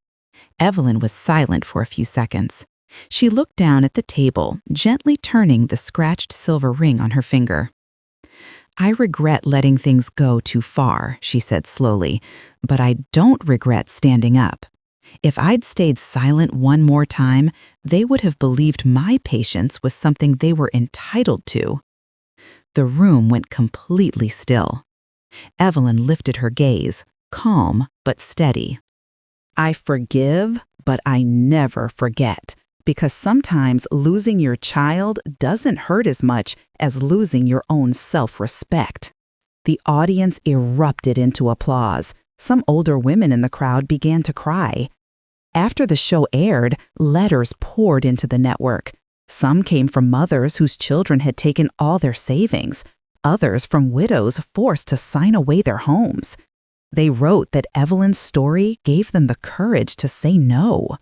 Evelyn was silent for a few seconds. She looked down at the table, gently turning the scratched silver ring on her finger. "I regret letting things go too far," she said slowly, "but I don't regret standing up. If I'd stayed silent one more time, they would have believed my patience was something they were entitled to." The room went completely still. Evelyn lifted her gaze, calm but steady. "I forgive, but I never forget, because sometimes losing your child doesn't hurt as much as losing your own self-respect." The audience erupted into applause. Some older women in the crowd began to cry. After the show aired, letters poured into the network. Some came from mothers whose children had taken all their savings, others from widows forced to sign away their homes. They wrote that Evelyn's story gave them the courage to say no.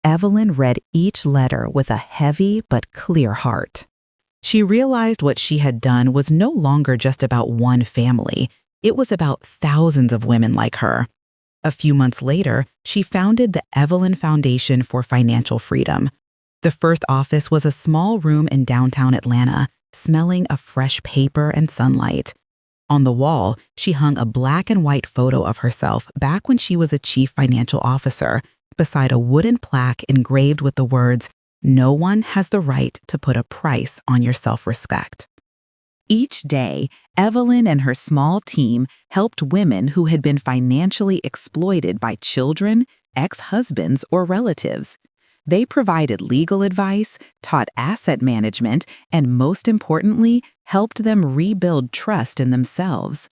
Evelyn read each letter with a heavy but clear heart. She realized what she had done was no longer just about one family. It was about thousands of women like her. A few months later, she founded the Evelyn Foundation for Financial Freedom. The first office was a small room in downtown Atlanta, smelling of fresh paper and sunlight. On the wall, she hung a black and white photo of herself back when she was a chief financial officer, beside a wooden plaque engraved with the words, "No one has the right to put a price on your self-respect." Each day, Evelyn and her small team helped women who had been financially exploited by children, ex-husbands, or relatives. They provided legal advice, taught asset management, and most importantly, helped them rebuild trust in themselves.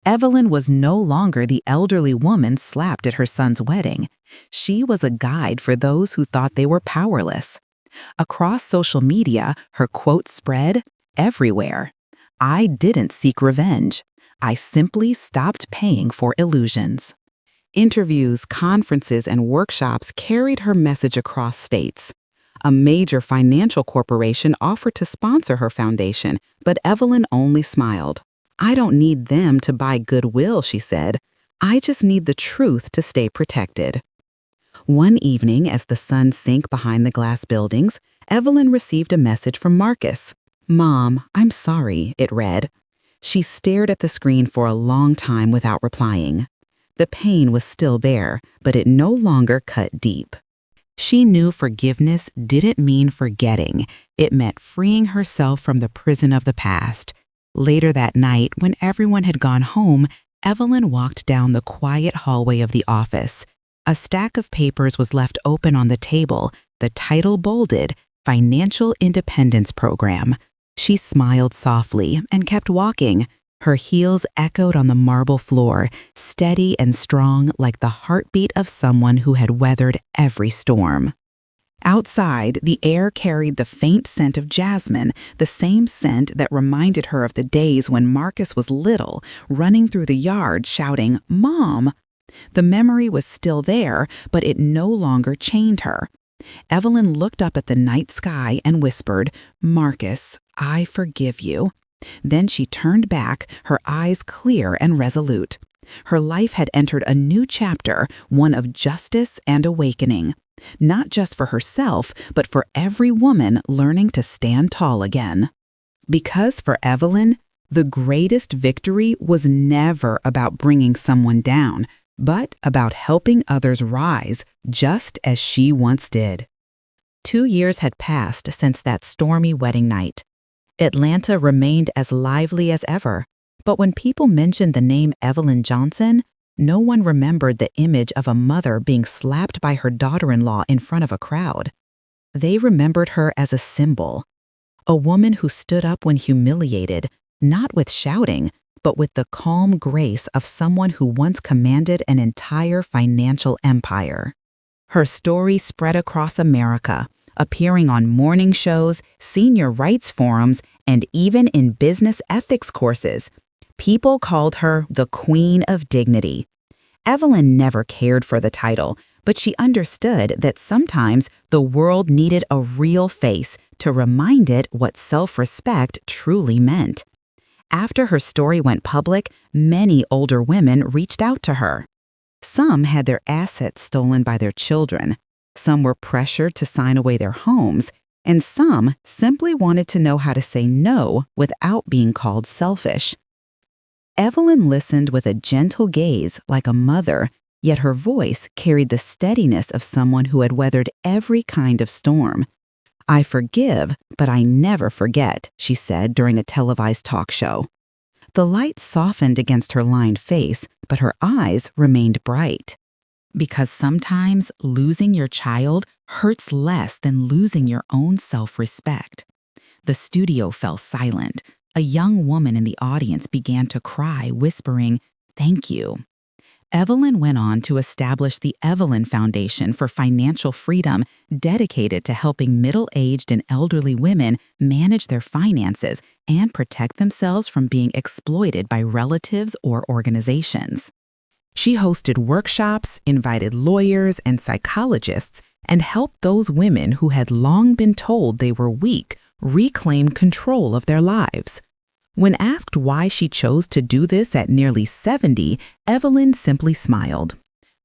Evelyn was no longer the elderly woman slapped at her son's wedding. She was a guide for those who thought they were powerless. Across social media, her quote spread everywhere. "I didn't seek revenge. I simply stopped paying for illusions." Interviews, conferences, and workshops carried her message across states. A major financial corporation offered to sponsor her foundation, but Evelyn only smiled. "I don't need them to buy goodwill," she said. "I just need the truth to stay protected." One evening, as the sun sank behind the glass buildings, Evelyn received a message from Marcus. "Mom, I'm sorry," it read. She stared at the screen for a long time without replying. The pain was still there, but it no longer cut deep. She knew forgiveness didn't mean forgetting. It meant freeing herself from the prison of the past. Later that night, when everyone had gone home, Evelyn walked down the quiet hallway of the office. A stack of papers was left open on the table, the title bolded, "Financial Independence Program." She smiled softly and kept walking. Her heels echoed on the marble floor, steady and strong like the heartbeat of someone who had weathered every storm. Outside, the air carried the faint scent of jasmine, the same scent that reminded her of the days when Marcus was little, running through the yard shouting, "Mom!" The memory was still there, but it no longer chained her. Evelyn looked up at the night sky and whispered, "Marcus, I forgive you." Then she turned back, her eyes clear and resolute. Her life had entered a new chapter, one of justice and awakening. Not just for herself, but for every woman learning to stand tall again. Because for Evelyn, the greatest victory was never about bringing someone down, but about helping others rise, just as she once did. 2 years had passed since that stormy wedding night. Atlanta remained as lively as ever, but when people mentioned the name Evelyn Johnson, no one remembered the image of a mother being slapped by her daughter-in-law in front of a crowd. They remembered her as a symbol, a woman who stood up when humiliated, not with shouting, but with the calm grace of someone who once commanded an entire financial empire. Her story spread across America, appearing on morning shows, senior rights forums, and even in business ethics courses. People called her the Queen of Dignity. Evelyn never cared for the title, but she understood that sometimes the world needed a real face to remind it what self-respect truly meant. After her story went public, many older women reached out to her. Some had their assets stolen by their children, some were pressured to sign away their homes, and some simply wanted to know how to say no without being called selfish. Evelyn listened with a gentle gaze like a mother, yet her voice carried the steadiness of someone who had weathered every kind of storm. "I forgive, but I never forget," she said during a televised talk show. The light softened against her lined face, but her eyes remained bright. Because sometimes losing your child hurts less than losing your own self-respect. The studio fell silent. A young woman in the audience began to cry, whispering, "Thank you." Evelyn went on to establish the Evelyn Foundation for Financial Freedom, dedicated to helping middle-aged and elderly women manage their finances and protect themselves from being exploited by relatives or organizations. She hosted workshops, invited lawyers and psychologists, and helped those women who had long been told they were weak reclaim control of their lives. When asked why she chose to do this at nearly 70, Evelyn simply smiled.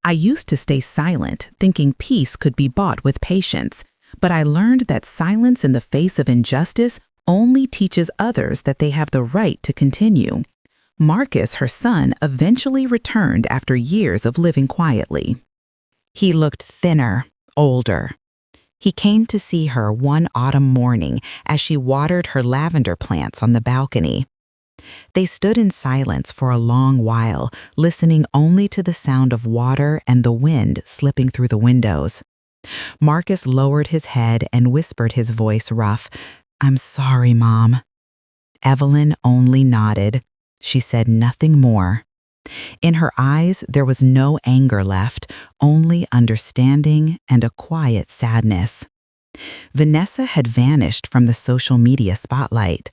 "I used to stay silent, thinking peace could be bought with patience, but I learned that silence in the face of injustice only teaches others that they have the right to continue." Marcus, her son, eventually returned after years of living quietly. He looked thinner, older. He came to see her one autumn morning as she watered her lavender plants on the balcony. They stood in silence for a long while, listening only to the sound of water and the wind slipping through the windows. Marcus lowered his head and whispered, his voice rough, "I'm sorry, Mom." Evelyn only nodded. She said nothing more. In her eyes, there was no anger left, only understanding and a quiet sadness. Vanessa had vanished from the social media spotlight.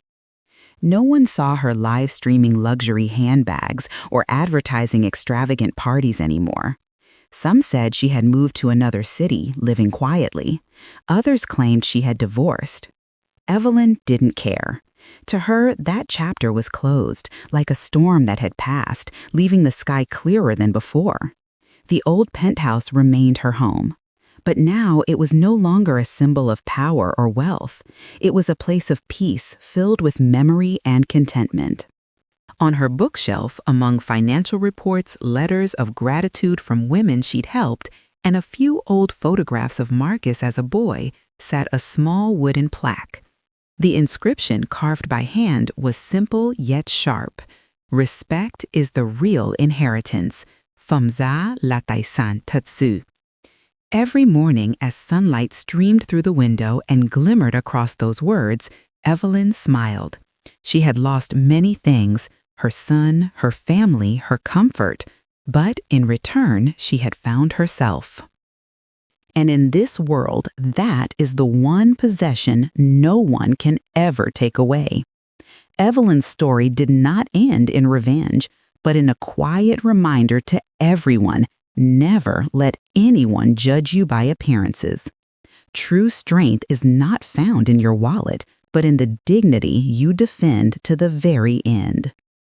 No one saw her live streaming luxury handbags or advertising extravagant parties anymore. Some said she had moved to another city, living quietly. Others claimed she had divorced. Evelyn didn't care. To her, that chapter was closed, like a storm that had passed, leaving the sky clearer than before. The old penthouse remained her home. But now it was no longer a symbol of power or wealth. It was a place of peace filled with memory and contentment. On her bookshelf, among financial reports, letters of gratitude from women she'd helped, and a few old photographs of Marcus as a boy, sat a small wooden plaque. The inscription, carved by hand, was simple yet sharp. "Respect is the real inheritance. Famza la taisan tatsu." Every morning, as sunlight streamed through the window and glimmered across those words, Evelyn smiled. She had lost many things, her son, her family, her comfort, but in return, she had found herself. And in this world, that is the one possession no one can ever take away. Evelyn's story did not end in revenge, but in a quiet reminder to everyone, never let anyone judge you by appearances. True strength is not found in your wallet, but in the dignity you defend to the very end.